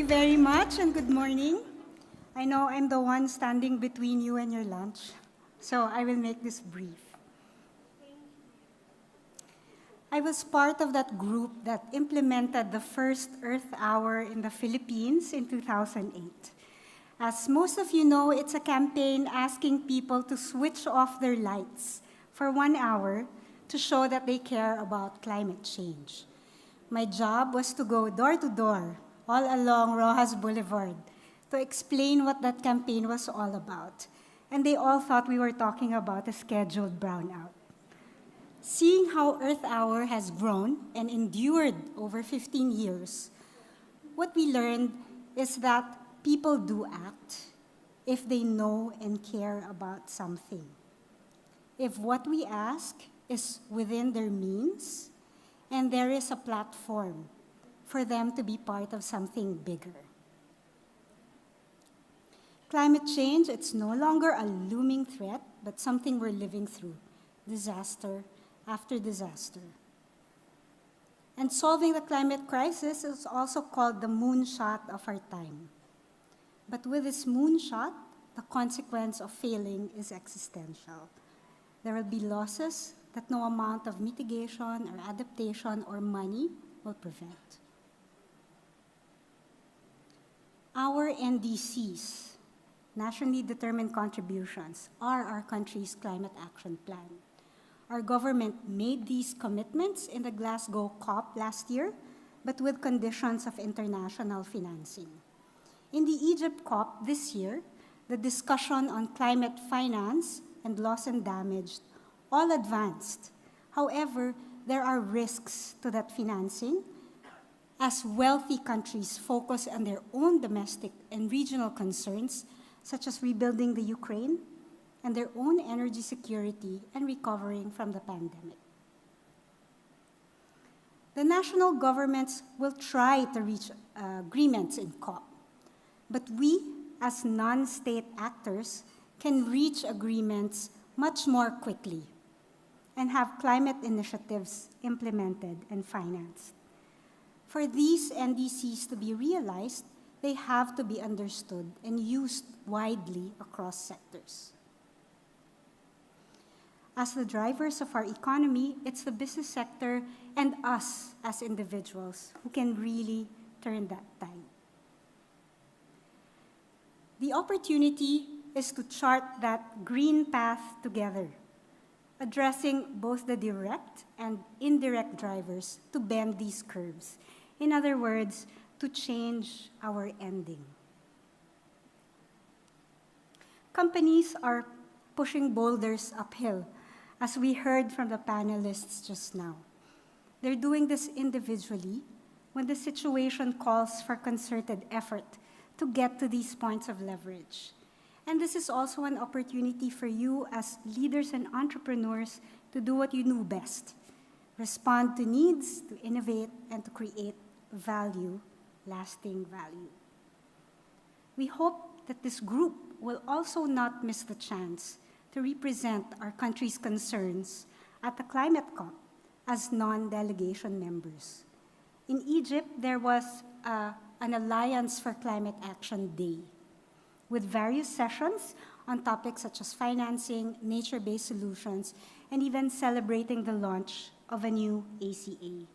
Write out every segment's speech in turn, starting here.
you very much and good morning. I know I'm the one standing between you and your lunch, so I will make this brief. I was part of that group that implemented the first Earth Hour in the Philippines in 2008. As most of you know, it's a campaign asking people to switch off their lights for 1 hour to show that they care about climate change. My job was to go door to door all along Rojas Boulevard to explain what that campaign was all about. And they all thought we were talking about a scheduled brownout. Seeing how Earth Hour has grown and endured over 15 years, what we learned is that people do act if they know and care about something. If what we ask is within their means, and there is a platform for them to be part of something bigger. Climate change, it's no longer a looming threat, but something we're living through, disaster after disaster. And solving the climate crisis is also called the moonshot of our time. But with this moonshot, the consequence of failing is existential. There will be losses that no amount of mitigation or adaptation or money will prevent. Our NDCs, nationally determined contributions, are our country's climate action plan. Our government made these commitments in the Glasgow COP last year, but with conditions of international financing. In the Egypt COP this year, the discussion on climate finance and loss and damage all advanced. However, there are risks to that financing as wealthy countries focus on their own domestic and regional concerns, such as rebuilding the Ukraine and their own energy security and recovering from the pandemic. The national governments will try to reach agreements in COP, but we, as non-state actors, can reach agreements much more quickly and have climate initiatives implemented and financed. For these NDCs to be realized, they have to be understood and used widely across sectors. As the drivers of our economy, it's the business sector and us as individuals who can really turn that tide. The opportunity is to chart that green path together, addressing both the direct and indirect drivers to bend these curves. In other words, to change our ending. Companies are pushing boulders uphill, as we heard from the panelists just now. They're doing this individually when the situation calls for concerted effort to get to these points of leverage. And this is also an opportunity for you as leaders and entrepreneurs to do what you do best: respond to needs, to innovate, and to create value, lasting value. We hope that this group will also not miss the chance to represent our country's concerns at the Climate COP as non-delegation members. In Egypt, there was an Alliance for Climate Action Day, with various sessions on topics such as financing, nature-based solutions, and even celebrating the launch of a new ACA.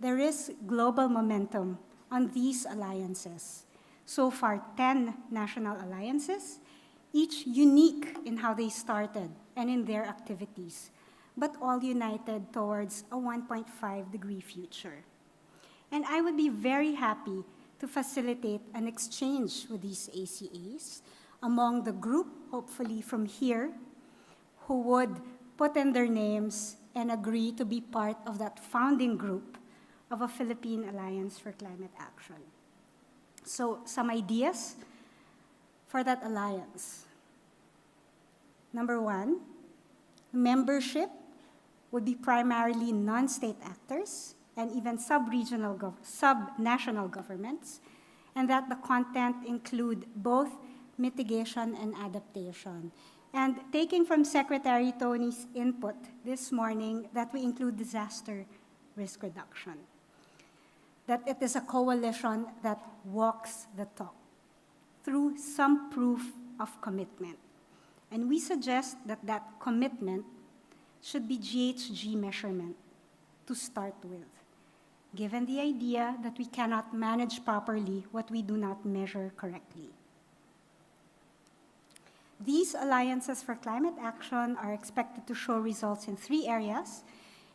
There is global momentum on these alliances. So far, 10 national alliances, each unique in how they started and in their activities, but all united towards a 1.5-degree future. And I would be very happy to facilitate an exchange with these ACAs among the group, hopefully from here, who would put in their names and agree to be part of that founding group of a Philippine Alliance for Climate Action. So some ideas for that alliance. Number one, membership would be primarily non-state actors and even sub-national governments, and that the content include both mitigation and adaptation. And taking from Secretary Tony's input this morning, that we include disaster risk reduction. that it is a coalition that walks the talk through some proof of commitment. And we suggest that that commitment should be GHG measurement to start with, given the idea that we cannot manage properly what we do not measure correctly. These alliances for climate action are expected to show results in 3 areas: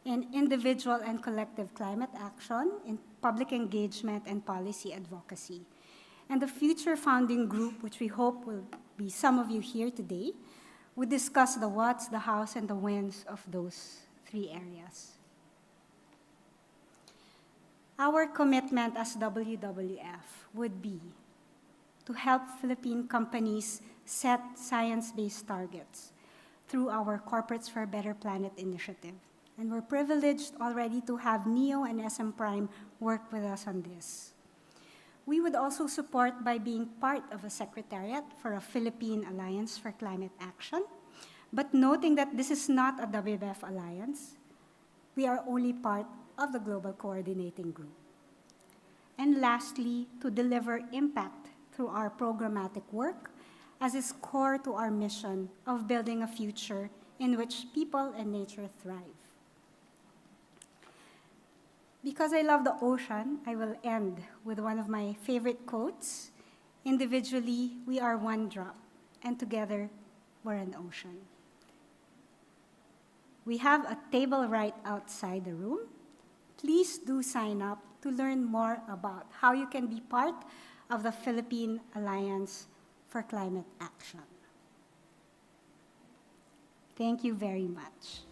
in individual and collective climate action, in public engagement, and policy advocacy. And the future founding group, which we hope will be some of you here today, would discuss the whats, the hows, and the whens of those 3 areas. Our commitment as WWF would be to help Philippine companies set science-based targets through our Corporates for a Better Planet initiative. And we're privileged already to have NEO and SM Prime work with us on this. We would also support by being part of a secretariat for a Philippine Alliance for Climate Action, but noting that this is not a WWF alliance. We are only part of the Global Coordinating Group. And lastly, to deliver impact through our programmatic work, as is core to our mission of building a future in which people and nature thrive. Because I love the ocean, I will end with one of my favorite quotes: individually, we are one drop, and together, we're an ocean. We have a table right outside the room. Please do sign up to learn more about how you can be part of the Philippine Alliance for Climate Action. Thank you very much.